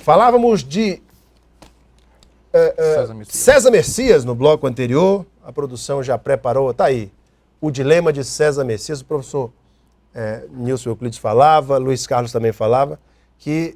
falávamos de César Messias no bloco anterior. A produção já preparou, tá aí, o dilema de César Messias. O professor Nilson Euclides falava, Luiz Carlos também falava, que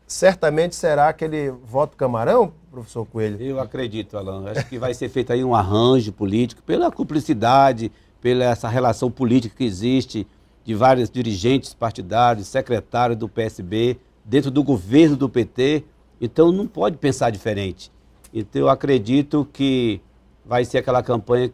certamente será aquele voto camarão, professor Coelho? Eu acredito, Alan. Acho que vai ser feito aí um arranjo político, pela cumplicidade, pela essa relação política que existe de vários dirigentes partidários, secretários do PSB, dentro do governo do PT. Então não pode pensar diferente. Então eu acredito que vai ser aquela campanha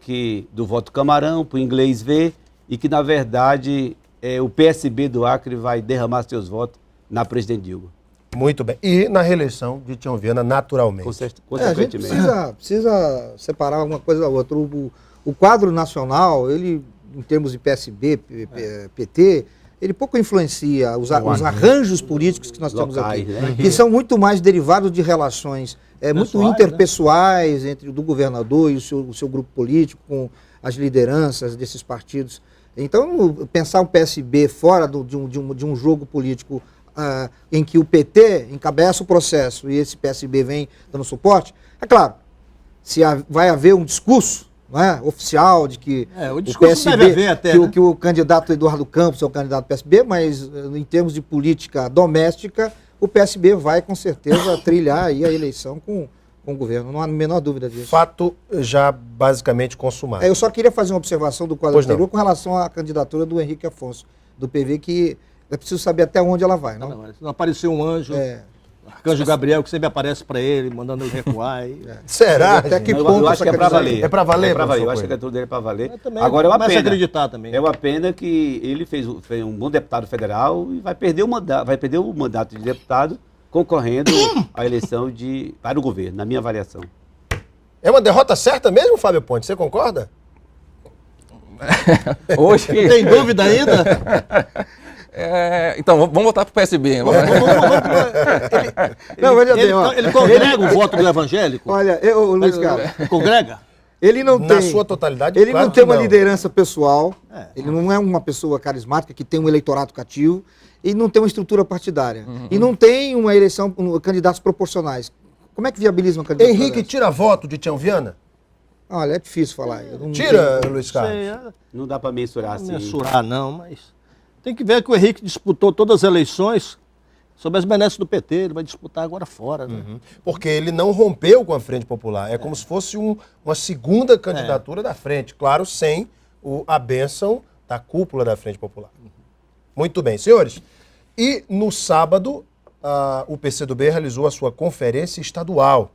do voto camarão, para o inglês ver, e que na verdade o PSB do Acre vai derramar seus votos na presidente Dilma. Muito bem. E na reeleição de Tião Viana, naturalmente. Consequentemente. A gente precisa separar uma coisa da outra. O quadro nacional, ele, em termos de PSB, PT, ele pouco influencia os arranjos políticos que nós temos aqui, né? Que são muito mais derivados de relações muito interpessoais, né? Entre do governador e o seu grupo político, com as lideranças desses partidos. Então, pensar o PSB fora de um jogo político em que o PT encabeça o processo e esse PSB vem dando suporte, é claro, se vai haver um discurso, não é, oficial de que o PSB, deve haver que o candidato Eduardo Campos é o candidato do PSB, mas em termos de política doméstica, o PSB vai com certeza trilhar aí a eleição com o governo, não há a menor dúvida disso. Fato já basicamente consumado. Eu só queria fazer uma observação do quadro anterior com relação à candidatura do Henrique Afonso, do PV, que é preciso saber até onde ela vai. Não apareceu um anjo, Arcanjo Gabriel, que sempre aparece para ele, mandando ele recuar. Será? Até que ponto eu acho que é para valer. É para valer, Eu acho que a tudo dele é para valer. Agora é uma pena. Acreditar também. É uma pena que ele fez um bom deputado federal e vai perder o mandato de deputado concorrendo à eleição para o governo, na minha avaliação. É uma derrota certa mesmo, Fábio Ponte? Você concorda? Hoje... Tem dúvida ainda? Então, vamos voltar para o PSB. Ele congrega o voto do evangélico? Olha, Luiz Carlos. Congrega? Ele não tem, na sua totalidade, ele não tem uma liderança pessoal, ele não é uma pessoa carismática que tem um eleitorado cativo, e não tem uma estrutura partidária, e não tem uma eleição, candidatos proporcionais. Como é que viabiliza uma candidatura? Henrique tira voto de Tião Viana? Olha, é difícil falar. Tira, Luiz Carlos. Não dá para mensurar assim. Mensurar não, mas tem que ver que o Henrique disputou todas as eleições sob as benesses do PT, ele vai disputar agora fora. Né? Porque ele não rompeu com a Frente Popular, é como se fosse uma segunda candidatura da Frente, claro, sem a bênção da cúpula da Frente Popular. Muito bem, senhores. E no sábado, o PCdoB realizou a sua conferência estadual.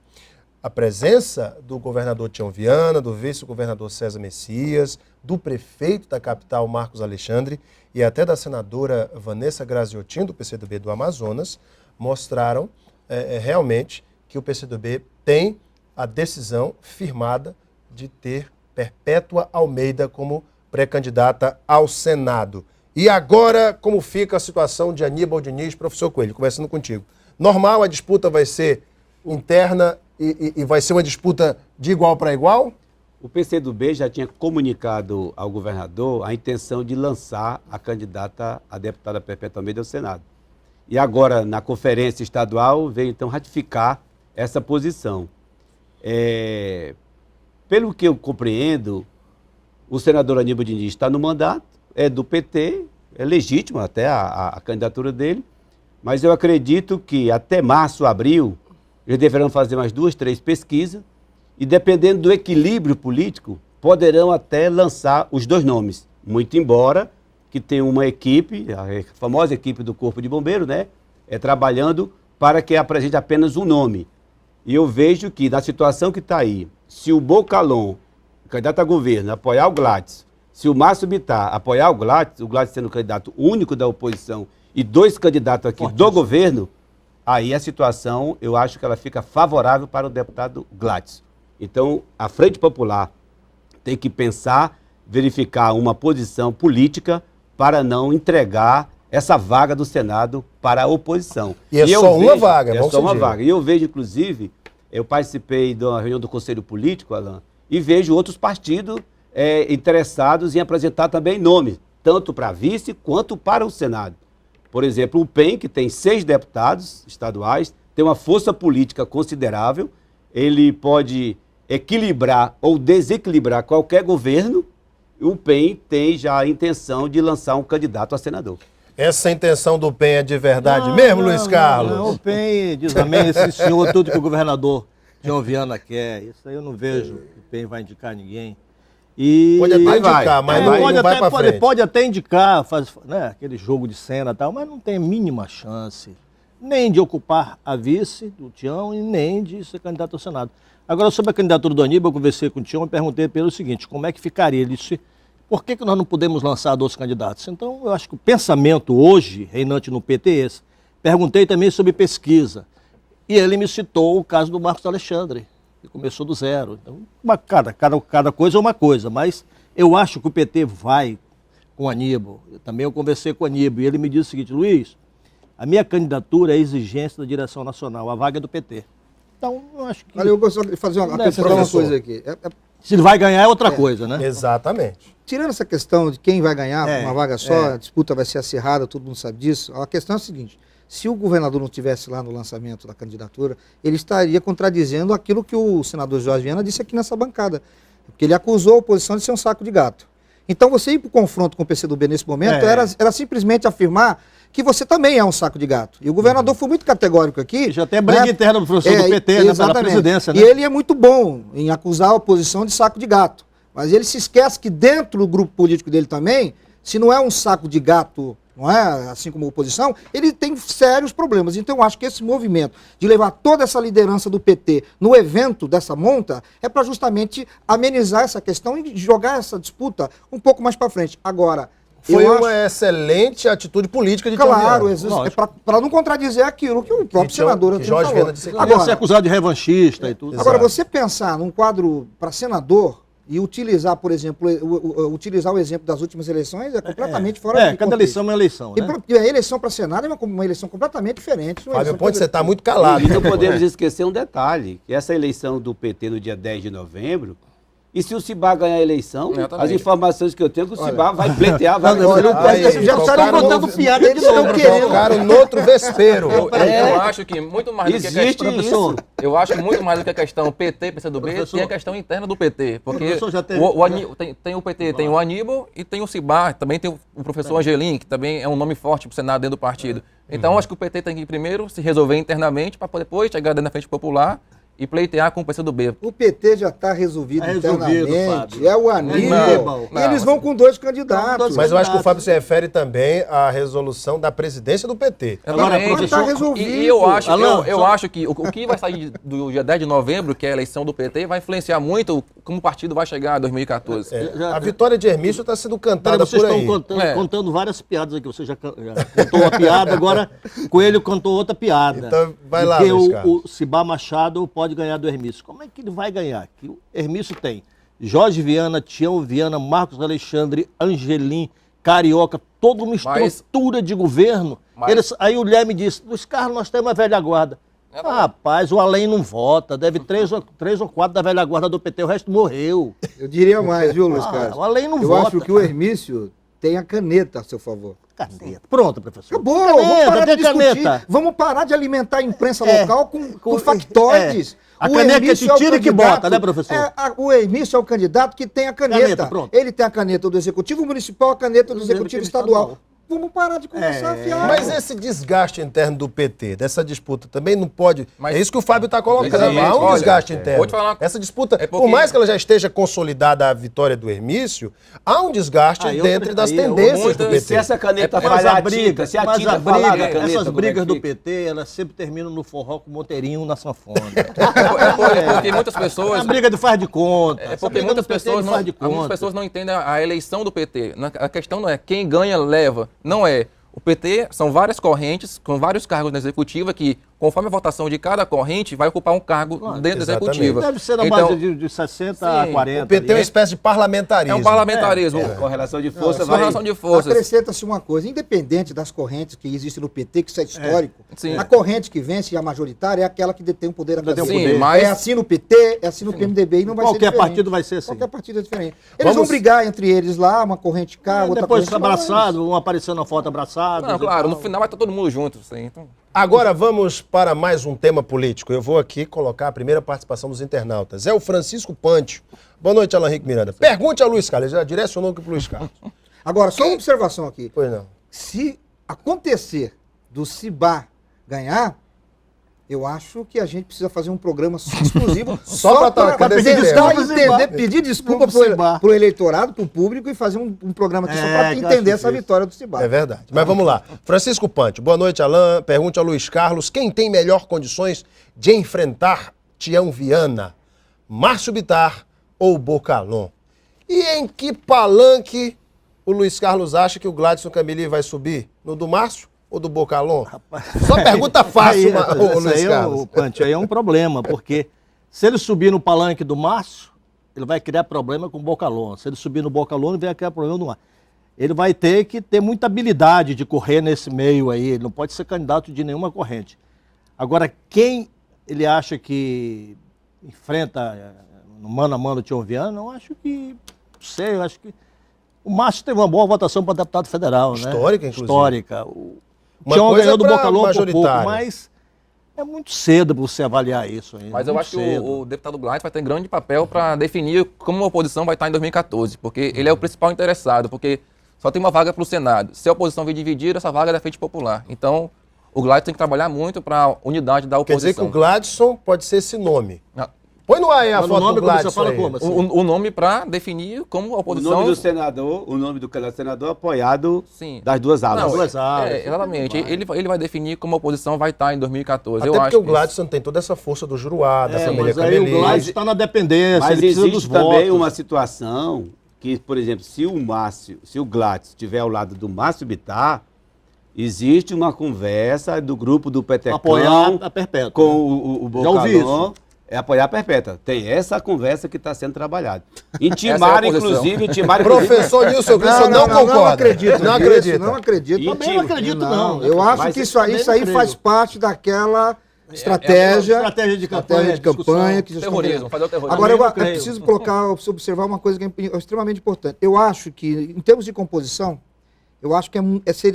A presença do governador Tião Viana, do vice-governador César Messias, do prefeito da capital Marcos Alexandre e até da senadora Vanessa Graziotin, do PCdoB do Amazonas, mostraram realmente que o PCdoB tem a decisão firmada de ter Perpétua Almeida como pré-candidata ao Senado. E agora, como fica a situação de Aníbal Diniz, professor Coelho, começando contigo. Normal, a disputa vai ser interna e vai ser uma disputa de igual para igual? O PCdoB já tinha comunicado ao governador a intenção de lançar a candidata a deputada Perpétua Almeida ao Senado. E agora, na conferência estadual, veio então ratificar essa posição. Pelo que eu compreendo, o senador Aníbal Diniz está no mandato, é do PT, é legítimo até a candidatura dele, mas eu acredito que até março, abril, eles deverão fazer mais 2, 3 pesquisas e, dependendo do equilíbrio político, poderão até lançar os 2 nomes. Muito embora que tenha uma equipe, a famosa equipe do Corpo de Bombeiro, né, trabalhando para que apresente apenas um nome. E eu vejo que, na situação que está aí, se o Bocalon, candidato a governo, apoiar o Gladys, se o Márcio Bittar apoiar o Gladys sendo o candidato único da oposição e 2 candidatos aqui do governo, aí a situação, eu acho que ela fica favorável para o deputado Gladys. Então, a Frente Popular tem que pensar, verificar uma posição política para não entregar essa vaga do Senado para a oposição. E é só uma vaga, é só uma vaga. E eu vejo, inclusive, eu participei de uma reunião do Conselho Político, Alan, e vejo outros partidos interessados em apresentar também nomes, tanto para vice quanto para o Senado. Por exemplo, o PEN, que tem 6 deputados estaduais, tem uma força política considerável, ele pode equilibrar ou desequilibrar qualquer governo, e o PEN tem já a intenção de lançar um candidato a senador. Essa intenção do PEN é de verdade mesmo, Luiz Carlos? Não, o PEN diz também, esse senhor, tudo que o governador João Viana quer. Isso aí eu não vejo que o PEN vai indicar ninguém. E Pode até indicar, mas não vai pra frente. Pode até indicar, né, aquele jogo de cena e tal, mas não tem a mínima chance nem de ocupar a vice do Tião e nem de ser candidato ao Senado. Agora, sobre a candidatura do Aníbal, eu conversei com o Tião e perguntei pelo seguinte, como é que ficaria? Ele disse, por que nós não podemos lançar 2 candidatos? Então, eu acho que o pensamento hoje, reinante no PT, é esse. Perguntei também sobre pesquisa. E ele me citou o caso do Marcos Alexandre, que começou do zero. Então, cada coisa é uma coisa, mas eu acho que o PT vai com o Aníbal. Também eu conversei com o Aníbal e ele me disse o seguinte, Luiz, a minha candidatura é exigência da direção nacional, a vaga é do PT. Então, eu acho que... Olha, eu gostaria de fazer uma coisa aqui. Se ele vai ganhar é outra coisa, né? Exatamente. Tirando essa questão de quem vai ganhar uma vaga só, a disputa vai ser acirrada, todo mundo sabe disso, a questão é a seguinte, se o governador não estivesse lá no lançamento da candidatura, ele estaria contradizendo aquilo que o senador Jorge Viana disse aqui nessa bancada, porque ele acusou a oposição de ser um saco de gato. Então você ir para o confronto com o PCdoB nesse momento era simplesmente afirmar que você também é um saco de gato. E o governador foi muito categórico aqui. Já tem briga interna do professor do PT, né, pela presidência. Né? E ele é muito bom em acusar a oposição de saco de gato. Mas ele se esquece que dentro do grupo político dele também, se não é um saco de gato, não é, assim como a oposição, ele tem sérios problemas. Então eu acho que esse movimento de levar toda essa liderança do PT no evento dessa monta é para justamente amenizar essa questão e jogar essa disputa um pouco mais para frente. Agora, foi uma excelente atitude política de Claro, para não contradizer aquilo que o próprio senador Jorge Viana disse. Agora, ser acusado de revanchista e tudo. Agora, você pensar num quadro para senador e utilizar, por exemplo, utilizar o exemplo das últimas eleições é completamente fora de cada eleição é uma eleição, né? E a eleição para Senado é uma eleição completamente diferente. Fábio Ponte, você está muito calado. E não podemos esquecer um detalhe, que essa eleição do PT no dia 10 de novembro, e se o Cibá ganhar a eleição, as informações que eu tenho é que o Cibá vai pleitear, vai já estavam botando piada de novo. Colocaram no outro vespeiro. Eu acho que muito mais do que a questão, eu acho que muito mais do que a questão PT, PCdoB, tem a questão interna do PT. Porque tem o PT, tem o Aníbal e tem o Cibá, também tem o professor Angelim, que também é um nome forte para o Senado dentro do partido. Então, acho que o PT tem que primeiro se resolver internamente para depois chegar dentro da Frente Popular e pleitear com o PCdoB. O PT já está resolvido internamente, é o Aníbal. Eles vão com 2 candidatos. Mas eu acho que o Fábio se refere também à resolução da presidência do PT. Agora, está resolvido. E eu acho que o que vai sair do dia 10 de novembro, que é a eleição do PT, vai influenciar muito como o partido vai chegar em 2014. A vitória de Hermício está sendo cantada por aí. Vocês estão contando várias piadas aqui. Você já contou uma piada, agora Coelho contou outra piada. Então, vai lá, Luiz Carlos. O Cibá Machado pode ganhar do Hermício. Como é que ele vai ganhar? Que o Hermício tem Jorge Viana, Tião Viana, Marcos Alexandre, Angelim, Carioca, toda uma estrutura de governo. Aí o Leme disse, Luiz Carlos, nós temos uma velha guarda. Rapaz, o além não vota, deve 3 ou 4 da velha guarda do PT, o resto morreu. Eu diria mais, viu, Luiz Carlos? O além não vota. Eu acho que o Hermício tem a caneta a seu favor. Caneta. Pronto, professor. Acabou, vamos parar de discutir. Vamos parar de alimentar a imprensa local com factoides. A caneta que se tira e que bota, né, professor? O Hermício é o candidato que tem a caneta. Ele tem a caneta do Executivo Municipal, a caneta do Executivo Estadual. Vamos parar de conversar fiado. Mas esse desgaste interno do PT, dessa disputa, também não pode... É isso que o Fábio está colocando. Há um desgaste interno. Vou te falar, essa disputa, por mais que ela já esteja consolidada a vitória do Hermício, há um desgaste dentro das tendências do PT. Se essa caneta falhar a tinta, se a tinta falar da caneta... Essas brigas do PT, elas sempre terminam no forró com o Monteirinho na sanfona. Porque muitas pessoas... A briga de faz de conta. É porque muitas pessoas não entendem a eleição do PT. A questão não é quem ganha, leva. Não é. O PT são várias correntes, com vários cargos na executiva, que, conforme a votação de cada corrente, vai ocupar um cargo dentro da executiva. Deve ser na base de 60 a 40. O PT é uma espécie de parlamentarismo. É um parlamentarismo. Correlação de força. Correlação de forças. Acrescenta-se uma coisa, independente das correntes que existem no PT, que isso é histórico, a corrente que vence, a majoritária, é aquela que detém o poder acadêmico. É assim no PT, é assim no PMDB e não vai ser diferente. Qualquer partido vai ser assim. Qualquer partido é diferente. Eles vão brigar entre eles lá, uma corrente cá, outra corrente... Depois abraçado, um aparecendo na foto abraçado. Não, claro, no final vai estar todo mundo junto. Assim, então... Agora vamos para mais um tema político. Eu vou aqui colocar a primeira participação dos internautas. É o Francisco Pantio. Boa noite, Alan Henrique Miranda. Pergunte a Luiz Carlos. Ele já direcionou aqui para o Luiz Carlos. Agora, só uma observação aqui. Pois não. Se acontecer do Cibá ganhar, eu acho que a gente precisa fazer um programa exclusivo Só para pedir desculpa, desculpa para o eleitorado, para o público e fazer um programa aqui só para entender essa vitória do Cibá. É verdade. Mas vamos lá. Francisco Pantio. Boa noite, Alan. Pergunte a Luiz Carlos. Quem tem melhor condições de enfrentar Tião Viana, Márcio Bittar ou Bocalon? E em que palanque o Luiz Carlos acha que o Gladson Camili vai subir? No do Márcio ou do Bocalon? Só pergunta fácil, o Luiz Carlos. Pantio, aí é um problema, porque se ele subir no palanque do Márcio, ele vai criar problema com o Bocalon. Se ele subir no Bocalon, ele vai criar problema no Márcio. Ele vai ter que ter muita habilidade de correr nesse meio aí, ele não pode ser candidato de nenhuma corrente. Agora, quem ele acha que enfrenta no mano a mano o Tião Viana, eu acho que, não sei, eu acho que o Márcio teve uma boa votação para deputado federal, Histórica, né? inclusive. Histórica. O Uma Tião coisa ganhou do pra Bocalon por pouco, majoritária. mas é muito cedo para você avaliar isso ainda. Mas eu acho que o deputado Gladson vai ter grande papel para definir como a oposição vai estar em 2014, porque ele é o principal interessado, porque só tem uma vaga para o Senado. Se a oposição vir dividida, essa vaga é da Frente Popular. Então, o Gladson tem que trabalhar muito para a unidade da Quer oposição. dizer que o Gladson pode ser esse nome. Ah. Põe no ar aí a Mas o foto nome, do como você Gladson fala aí. como? Assim? O nome para definir como a O oposição... nome do senador, o nome do candidato senador apoiado Sim. das duas alas. Não, duas alas. exatamente. Ele vai definir como a oposição vai estar em 2014. Até eu porque acho o Gladson tem toda essa força do Juruá, da família mas aí o Cameli. Gladson está na dependência, Mas ele precisa dos existe também votos. uma situação que, por exemplo, se o Gladson estiver ao lado do Márcio Bittar, existe uma conversa do grupo do Petecão Apoiar a Perpétua. com o Já ouvi Bocalon. isso. É apoiar a Perpétua. Tem essa conversa que está sendo trabalhada. Essa é a Intimaram, oposição. inclusive... Professor Nilson Wilson não concorda. Não acredito. Não nisso, acredita. Não acredito. Também não acredito, não. Eu acho Mas que isso aí creio. faz parte daquela estratégia, estratégia de campanha, que vocês estão Terrorismo, vendo. fazer o terrorismo. Agora, Também eu não creio. preciso observar uma coisa que é extremamente importante. Eu acho que, em termos de composição, eu acho que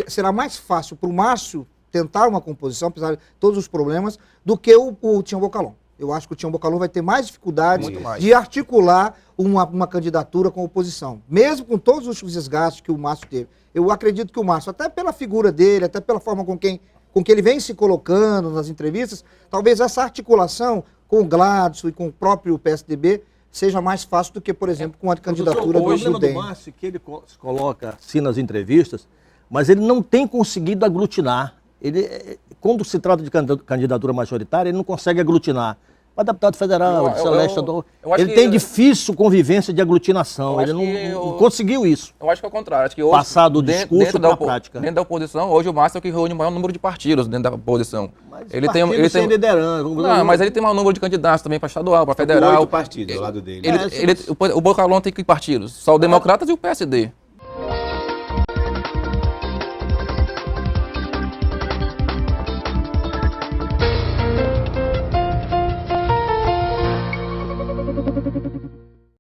será mais fácil para o Márcio tentar uma composição, apesar de todos os problemas, do que o Tião Bocalon. Eu acho que o Tião Bocalon vai ter mais dificuldades Muito mais. de articular uma candidatura com a oposição, mesmo com todos os desgastes que o Márcio teve. Eu acredito que o Márcio, até pela figura dele, até pela forma com que ele vem se colocando nas entrevistas, talvez essa articulação com o Gladson e com o próprio PSDB seja mais fácil do que, por exemplo, com a candidatura O problema do do DEM. Márcio é que ele se coloca assim nas entrevistas, mas ele não tem conseguido aglutinar. Quando se trata de candidatura majoritária, ele não consegue aglutinar. Para deputado federal, de Celeste, eu acho ele que- tem difícil convivência de aglutinação. Eu Ele acho que não conseguiu isso. Eu acho que é o contrário. Acho que hoje, Passar do discurso pra da prática. Dentro da oposição, hoje o Márcio é o que reúne o maior número de partidos dentro da oposição. Mas Ele tem sem liderança. Não, mas ele tem o maior número de candidatos também para estadual, para federal. 8 partidos ao lado dele. O Bocalon tem que partidos? Só o Democratas e o PSD.